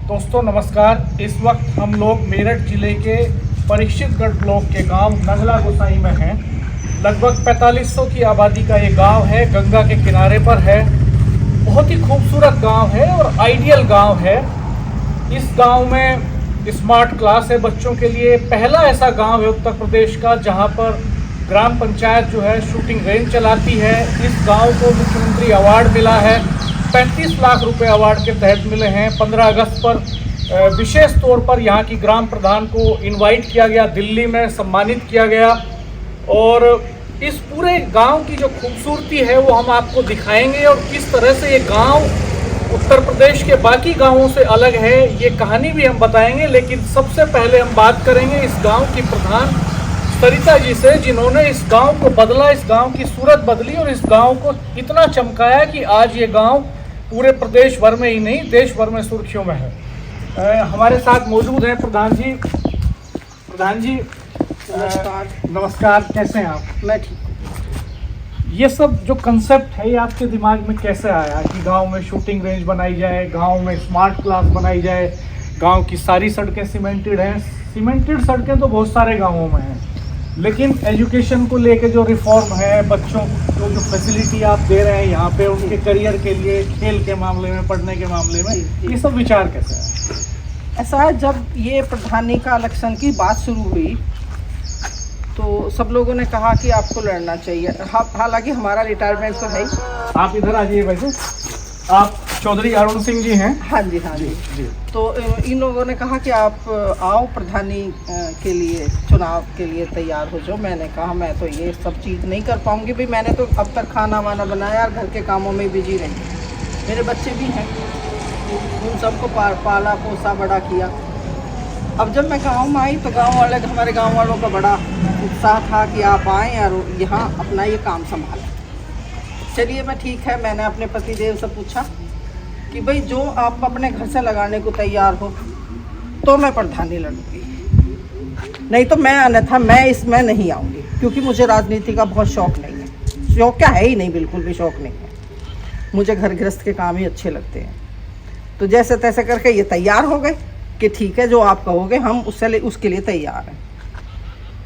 दोस्तों नमस्कार। इस वक्त हम लोग मेरठ जिले के परीक्षितगढ़ ब्लॉक के गांव नगला गोसाई में हैं। लगभग 4500 की आबादी का ये गांव है, गंगा के किनारे पर है। बहुत ही खूबसूरत गांव है और आइडियल गांव है। इस गांव में स्मार्ट क्लास है बच्चों के लिए। पहला ऐसा गांव है उत्तर प्रदेश का जहां पर ग्राम पंचायत जो है शूटिंग रेंज चलाती है। इस गांव को मुख्यमंत्री अवार्ड मिला है, 35 लाख रुपए अवार्ड के तहत मिले हैं। 15 अगस्त पर विशेष तौर पर यहाँ की ग्राम प्रधान को इनवाइट किया गया, दिल्ली में सम्मानित किया गया। और इस पूरे गांव की जो खूबसूरती है वो हम आपको दिखाएंगे और किस तरह से ये गांव उत्तर प्रदेश के बाकी गांवों से अलग है, ये कहानी भी हम बताएंगे। लेकिन सबसे पहले हम बात करेंगे इस गांव की प्रधान सरिता जी से, जिन्होंने इस गांव को बदला, इस गांव की सूरत बदली और इस गांव को इतना चमकाया कि आज ये गांव पूरे प्रदेश भर में ही नहीं देश भर में सुर्खियों में है। हमारे साथ मौजूद हैं प्रधान जी। प्रधान जी नमस्कार। नमस्कार, कैसे हैं आप? मैं ठीक हूँ। ये सब जो कंसेप्ट है ये आपके दिमाग में कैसे आया कि गांव में शूटिंग रेंज बनाई जाए, गांव में स्मार्ट क्लास बनाई जाए? गांव की सारी सड़कें सीमेंटेड हैं। सीमेंटेड सड़कें तो बहुत सारे गांवों में हैं, लेकिन एजुकेशन को लेके जो रिफॉर्म है, बच्चों को जो फैसिलिटी आप दे रहे हैं यहाँ पे उनके करियर के लिए, खेल के मामले में, पढ़ने के मामले में, ये सब विचार कैसे है? ऐसा है, जब ये प्रधानी का इलेक्शन की बात शुरू हुई तो सब लोगों ने कहा कि आपको लड़ना चाहिए। हालांकि हमारा रिटायरमेंट तो है ही। आप इधर आ जाइए। वैसे आप चौधरी अरुण सिंह जी हैं? हाँ जी, हाँ जी। तो इन लोगों ने कहा कि आप आओ प्रधानी के लिए, चुनाव के लिए तैयार हो जाओ। मैंने कहा मैं तो ये सब चीज़ नहीं कर पाऊँगी भाई, मैंने तो अब तक खाना वाना बनाया और घर के कामों में बिजी रही। मेरे बच्चे भी हैं, उन सबको पाला पोसा बड़ा किया। अब जब मैं गांव में आई तो हमारे गांव वालों का बड़ा उत्साह था कि आप आएँ और यहाँ अपना ये काम संभालें। चलिए मैं ठीक है, मैंने अपने पतिदेव से पूछा कि भाई जो आप अपने घर से लगाने को तैयार हो तो मैं प्रधानी लड़ूंगी, नहीं तो मैं अन्यथा मैं इसमें नहीं आऊँगी, क्योंकि मुझे राजनीति का बहुत शौक़ नहीं है। शौक़ क्या है ही नहीं, बिल्कुल भी शौक़ नहीं है। मुझे घर गृहस्थ के काम ही अच्छे लगते हैं। तो जैसे तैसे करके ये तैयार हो गए कि ठीक है जो आप कहोगे हम उसके लिए तैयार हैं।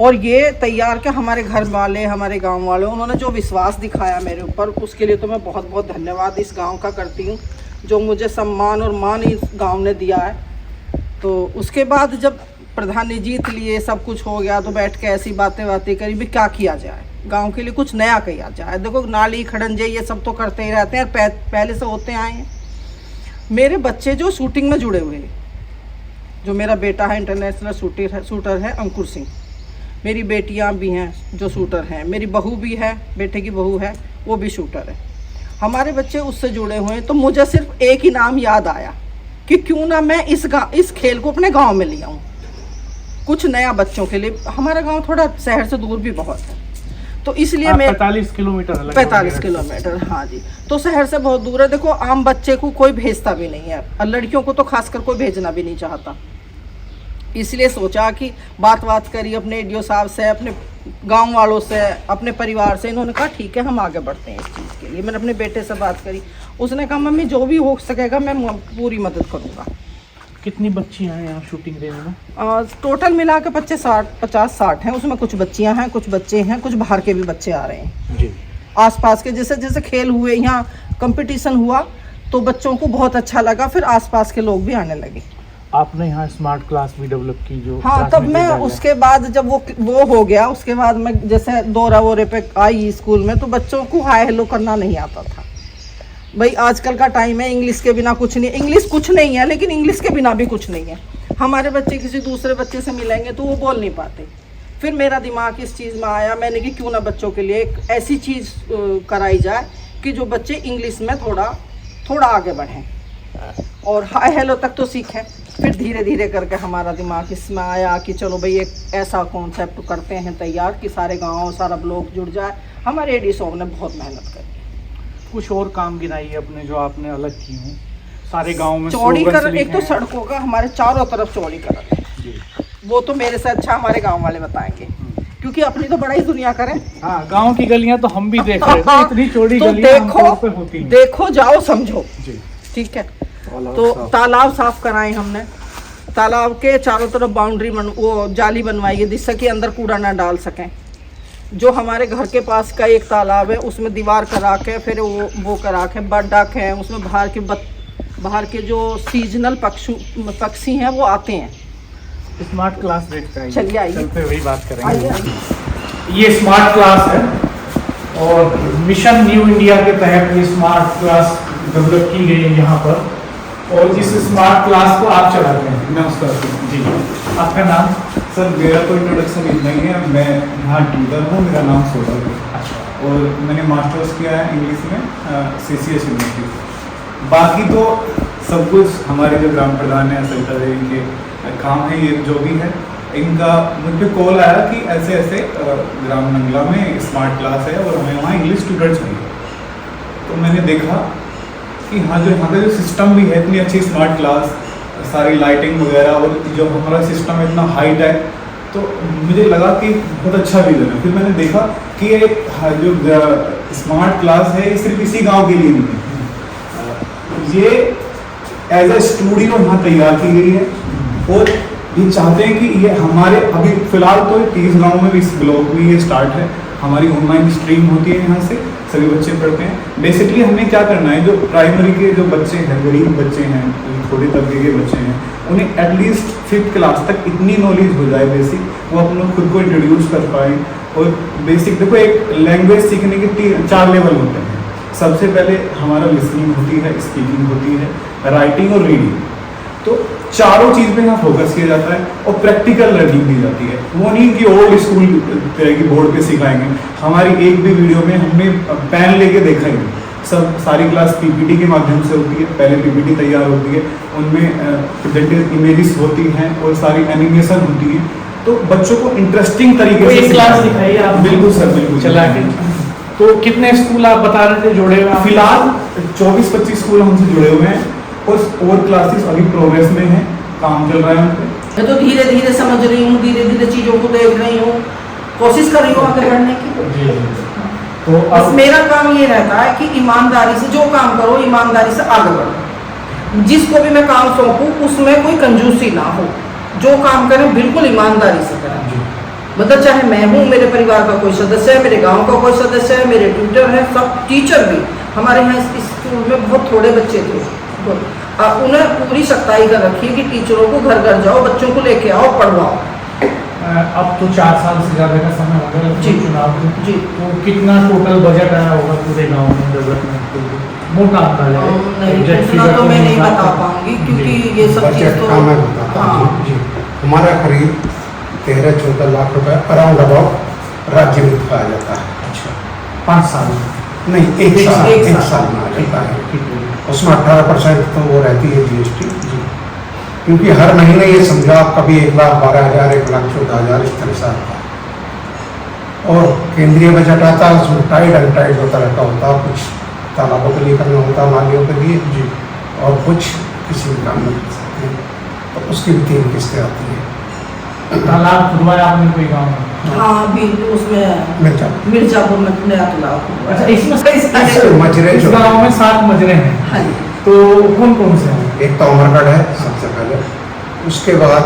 और ये तैयार क्या, हमारे घर वाले, हमारे गांव वाले, उन्होंने जो विश्वास दिखाया मेरे ऊपर, उसके लिए तो मैं बहुत बहुत धन्यवाद इस गांव का करती हूँ, जो मुझे सम्मान और मान इस गांव ने दिया है। तो उसके बाद जब प्रधानी जीत लिए, सब कुछ हो गया, तो बैठ के ऐसी बातें करी भी क्या किया जाए, गांव के लिए कुछ नया किया जाए। देखो नाली खड़ंजे ये सब तो करते ही रहते हैं, पहले से होते आए हैं। मेरे बच्चे जो शूटिंग में जुड़े हुए हैं, जो मेरा बेटा है इंटरनेशनल शूटर है अंकुर सिंह, मेरी बेटियां भी हैं जो शूटर हैं, मेरी बहू भी है, बेटे की बहू है वो भी शूटर है। हमारे बच्चे उससे जुड़े हुए हैं। तो मुझे सिर्फ एक ही नाम याद आया कि क्यों ना मैं इस खेल को अपने गांव में ले आऊँ, कुछ नया बच्चों के लिए। हमारा गांव थोड़ा शहर से दूर भी बहुत है, तो इसलिए मैं 45 किलोमीटर 45 किलोमीटर, हाँ जी, तो शहर से बहुत दूर है। देखो आम बच्चे को कोई भेजता भी नहीं है, और लड़कियों को तो खासकर कोई भेजना भी नहीं चाहता। इसलिए सोचा कि बात करी अपने एडीओ साहब से, अपने गांव वालों से, अपने परिवार से। इन्होंने कहा ठीक है हम आगे बढ़ते हैं इस चीज़ के लिए। मैंने अपने बेटे से बात करी, उसने कहा मम्मी जो भी हो सकेगा मैं पूरी मदद करूँगा। कितनी बच्चियां हैं यहाँ शूटिंग रेंज में? टोटल मिला के 50-60 हैं। उसमें कुछ बच्चियाँ हैं, कुछ बच्चे हैं, कुछ बाहर के भी बच्चे आ रहे हैं जी। आसपास के। जैसे जैसे खेल हुए, यहाँ कंपटीशन हुआ तो बच्चों को बहुत अच्छा लगा, फिर आसपास के लोग भी आने लगे। आपने यहाँ स्मार्ट क्लास भी डेवलप की जो? हाँ, तब मैं उसके बाद जब वो हो गया, उसके बाद मैं जैसे दौरा वोरे पे आई स्कूल में, तो बच्चों को हाय हेलो करना नहीं आता था। भाई आजकल का टाइम है, इंग्लिश के बिना कुछ नहीं। इंग्लिश कुछ नहीं है, लेकिन इंग्लिश के बिना भी कुछ नहीं है। हमारे बच्चे किसी दूसरे बच्चे से मिलेंगे तो वो बोल नहीं पाते। फिर मेरा दिमाग इस चीज़ में आया, मैंने कि क्यों ना बच्चों के लिए एक ऐसी चीज़ कराई जाए कि जो बच्चे इंग्लिश में थोड़ा आगे बढ़ें और हाय हेलो तक तो सीखें। फिर धीरे धीरे करके हमारा दिमाग इसमें आया कि चलो भाई एक ऐसा कॉन्सेप्ट करते हैं तैयार कि सारे गांव, सारा ब्लॉक जुड़ जाए। हमारे एडी साहब ने बहुत मेहनत करी। कुछ और काम गिनाइए अपने जो आपने अलग की हूँ सारे गांव में? चौड़ीकरण, एक तो सड़कों का हमारे चारों तरफ चौड़ीकरण, वो तो मेरे से अच्छा हमारे गाँव वाले बताएंगे, क्योंकि अपनी तो बड़ा ही दुनिया करें। हाँ, गांव की गलियां तो हम भी देख रहे हैं, इतनी चौड़ी तो गलियां आमतौर पे होती हैं। देखो जाओ समझो जी, ठीक है। तो तालाब साफ कराए हमने, तालाब के चारों तरफ बाउंड्री वो जाली बनवाई है जिससे कि अंदर कूड़ा ना डाल सकें। जो हमारे घर के पास का एक तालाब है उसमें दीवार करा के फिर वो करा के बड़क है, उसमें बाहर के जो सीजनल पक्षी हैं वो आते हैं। स्मार्ट क्लास देखते हैं, चलिए आइए, चलते वही बात करेंगे। आइए। ये स्मार्ट क्लास है और मिशन न्यू इंडिया के तहत ये स्मार्ट क्लास डेवलप की गई है यहाँ पर, और इस स्मार्ट क्लास को आप चलाते हैं। नमस्कार जी, आपका नाम? सर, मेरा तो इंट्रोडक्शन इतना ही है। मैं यहाँ ट्यूटर हूँ, मेरा नाम सौरभ है। अच्छा। और मैंने मास्टर्स किया है इंग्लिश में CCS यूनिवर्सिटी। बाकी तो सब कुछ हमारे जो ग्राम प्रधान हैं सरिता देवी के काम है, ये जो भी है इनका मुझ पर कॉल आया कि ऐसे ऐसे ग्राम नंगला में स्मार्ट क्लास है और हमें वहाँ इंग्लिश स्टूडेंट्स चाहिए। तो मैंने देखा कि हाँ, जो यहाँ का जो सिस्टम भी है, इतनी अच्छी स्मार्ट क्लास, सारी लाइटिंग वगैरह, और जो हमारा सिस्टम है इतना हाई टेक, तो मुझे लगा कि बहुत अच्छा विजन है। फिर मैंने देखा कि ये जो स्मार्ट क्लास है ये सिर्फ इसी गांव के लिए नहीं है, ये एज ए स्टूडियो यहाँ तैयार की गई है। और ये चाहते हैं कि ये हमारे अभी फिलहाल तो 30 गाँव में इस ब्लॉक में ये स्टार्ट है। हमारी ऑनलाइन स्ट्रीम होती है, यहाँ से सभी बच्चे पढ़ते हैं। बेसिकली हमें क्या करना है, जो प्राइमरी के जो बच्चे हैं, गरीब बच्चे हैं, थोड़े तबके के बच्चे हैं, उन्हें एटलीस्ट 5th क्लास तक इतनी नॉलेज हो जाए बेसिक, वो अपने खुद को इंट्रोड्यूस कर पाएँ। और बेसिक देखो, एक लैंग्वेज सीखने के 4 लेवल होते हैं। सबसे पहले हमारा लिसनिंग होती है, स्पीकिंग होती है, राइटिंग और रीडिंग। तो चारों चीज़ पे यहाँ फोकस किया जाता है और प्रैक्टिकल लर्निंग दी जाती है। वो नहीं कि ओल्ड स्कूल तरह की बोर्ड पे सिखाएंगे। हमारी एक भी वीडियो में हमने पेन लेके देखा ही नहीं। सब सारी क्लास PPT के माध्यम से होती है। पहले PPT तैयार होती है, उनमें प्रेजेंटेड इमेजेस होती हैं और सारी एनिमेशन होती है, तो बच्चों को इंटरेस्टिंग तरीके से क्लास दिखाइए आप। बिल्कुल सर, बिल्कुल चला के। तो कितने स्कूल आप बता रहे थे जुड़े हुए हैं? फिलहाल 24-25 स्कूल हमसे जुड़े हुए हैं और क्लासेस अभी प्रोग्रेस में हैं, काम चल रहा है उन पे। मैं तो धीरे धीरे समझ रही हूँ, धीरे धीरे चीज़ों को देख रही हूँ, कोशिश कर रही हूँ आगे बढ़ने की। तो बस मेरा काम ये रहता है कि ईमानदारी से जो काम करो, ईमानदारी से आगे बढ़ो। जिसको भी मैं काम सौंपूँ उसमें कोई कंजूसी ना हो, जो काम करें बिल्कुल ईमानदारी से करें। मतलब चाहे मैं हूँ, मेरे परिवार का कोई सदस्य है, मेरे गांव का कोई सदस्य है, मेरे ट्यूटर हैं, सब टीचर भी। हमारे यहाँ इस स्कूल में बहुत थोड़े बच्चे थे, उन्हें पूरी सख्ताई कर रखी है कि टीचरों को घर घर जाओ, बच्चों को लेके आओ, पढ़वाओ। अब तो 4 साल से ज़्यादा का समय हो गया जी चुनाव के। जी। तो कितना टोटल बजट आया होगा पूरे गांव में डेवलपमेंट के लिए? मोटा अंदाजा है? नहीं, Exact इतना figure तो मैं नहीं बात बता कर- पाऊंगी क्योंकि जी। ये सब चीज़ बजट तो का मैं बताता हूँ। हाँ जी। हमारा करीब 13-14 लाख रुपए अराउंड अबाउट राज्य में दिखाया जाता है। अच्छा, 5 साल नहीं, एक एक साल साल। एक साल में आ जाता है। ठीक है। उसमें 18% तो वो रहती है GST, जी। क्योंकि हर महीने ये समझो आप कभी 1,12,000, 1,14,000 इस तरह से आता है। और केंद्रीय बजट आता है, उसमें टाइड अनटाइड होता रहता होता है। कुछ तालाबों के लिए करना होता है, नालियों के लिए जी। और कुछ किसी भी काम में कर सकते हैं, तो उसकी भी 3 किस्तें आती हैं। तालाब खुदवाया आपने कोई गाँव में? हाँ, अभी उसमें मिर्जापुर में नया तालाब हुआ। अच्छा, इसमें मजरे इस जो गाँव में 7 मजरे हैं। हाँ जी। तो कौन कौन से हैं? एक तो अमरगढ़ है सबसे पहले, उसके बाद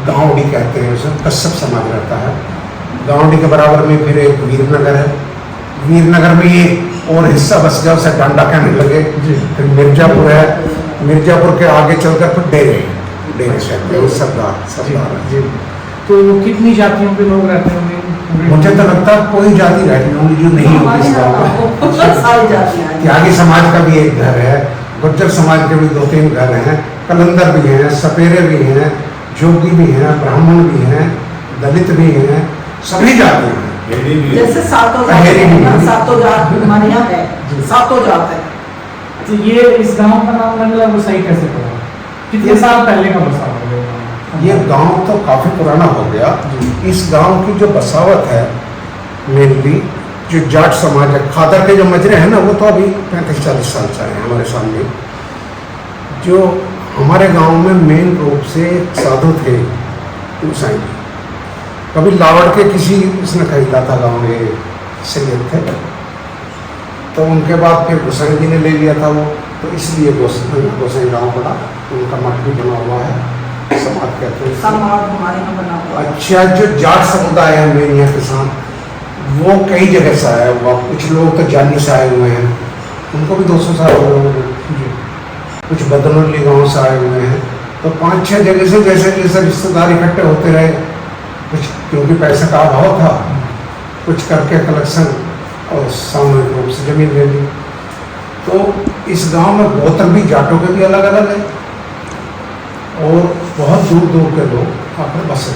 गाँवडी कहते हैं उसे, कश्यप समाज रहता है। गाँवडी के बराबर में फिर एक वीरनगर है। वीरनगर में ये और हिस्सा बस गया, उसे डांडा कहने लगे। जी। फिर मिर्जापुर है, मिर्जापुर के आगे चलकर फिर डेरे से सरदार है। जी। तो कितनी जातियों के लोग रहते होंगे? मुझे तो लगता है कोई जाति रहती होंगी जो नहीं होगी इस गाँव में। सारी जातियाँ हैं। त्यागी समाज का भी एक घर है, गुज्जर समाज के भी 2-3 घर हैं, कलंदर भी हैं, सपेरे भी हैं, जोगी भी हैं, ब्राह्मण भी हैं, दलित भी हैं, सभी जातियाँ हैं। जैसे सातों जात अहेरी हैं ना, भी। सातों जात हमारे यहाँ है, सातों जात है। तो ये इस गांव का नाम नंगला गोसाई कैसे पड़ा? कितने साल पहले का बसा हुआ है? ये गांव तो काफ़ी पुराना हो गया। इस गांव की जो बसावट है मेनली जो जाट समाज है, खादर के जो मजरे हैं ना, वो तो अभी 35-40 साल से हैं हमारे सामने। जो हमारे गांव में मेन रूप से साधु थे गोसाई जी। कभी लावड़ के किसी उसने खरीदा था गाँव में, सैयद थे, तो उनके बाद फिर गोसाई जी ने ले लिया था वो। तो इसलिए गोसाई गाँव पड़ा, उनका मठ भी बना हुआ है, समाज कहते हैं। समाज हमारे यहाँ बना हुआ है। अच्छा, जो जाट समुदाय है मेरे यहाँ के साथ, वो कई जगह से आया हुआ, कुछ लोग तो जानी से आए हुए हैं, उनको भी 200 साल हो गए, कुछ बदनौली गाँव से आए हुए हैं। तो 5-6 जगह से जैसे जैसे रिश्तेदार इकट्ठे होते रहे, कुछ क्योंकि पैसे का अभाव था, कुछ करके कलेक्शन और सामूहिक रूप से जमीन ले ली। तो इस गांव में गोत्र भी जाटों के भी अलग अलग है और बहुत दूर दूर के लोग आकर बसे।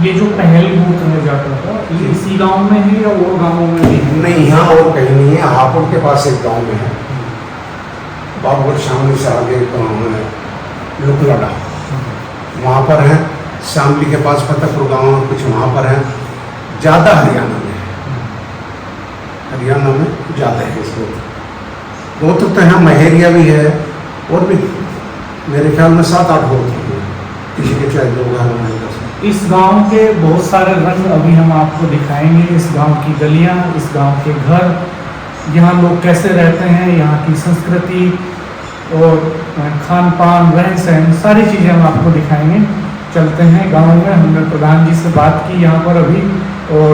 ये जो पहल गोत्र है जाटों का, ये इसी गांव में है या और गांवों में भी है? नहीं, यहाँ और कहीं नहीं है। हापुड़ के पास एक गांव में है, बाबूगढ़ शामली से आगे एक गाँव है लुकलड़ा, वहाँ पर है। शामली के पास फतेहपुर गाँव है, कुछ वहाँ पर है। ज़्यादा हरियाणा में है, हरियाणा में ज़्यादा है इसको। गोत्र तो यहाँ महेरिया भी है और भी मेरे ख्याल में 7-8 गोत्र हैं, किसी के चाहे 2 घर में। इस गांव के बहुत सारे रंग अभी हम आपको दिखाएंगे, इस गांव की गलियां, इस गांव के घर, यहाँ लोग कैसे रहते हैं, यहाँ की संस्कृति और खान पान, रहन सहन, सारी चीज़ें हम आपको दिखाएंगे। चलते हैं गांव में। हमने प्रधान जी से बात की यहाँ पर अभी, और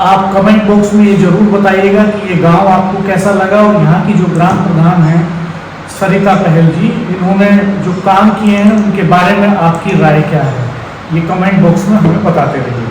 आप कमेंट बॉक्स में ये जरूर बताइएगा कि ये गांव आपको कैसा लगा, और यहाँ की जो ग्राम प्रधान हैं सरिता पहल जी, इन्होंने जो काम किए हैं उनके बारे में आपकी राय क्या है, ये कमेंट बॉक्स में हमें बताते रहिए।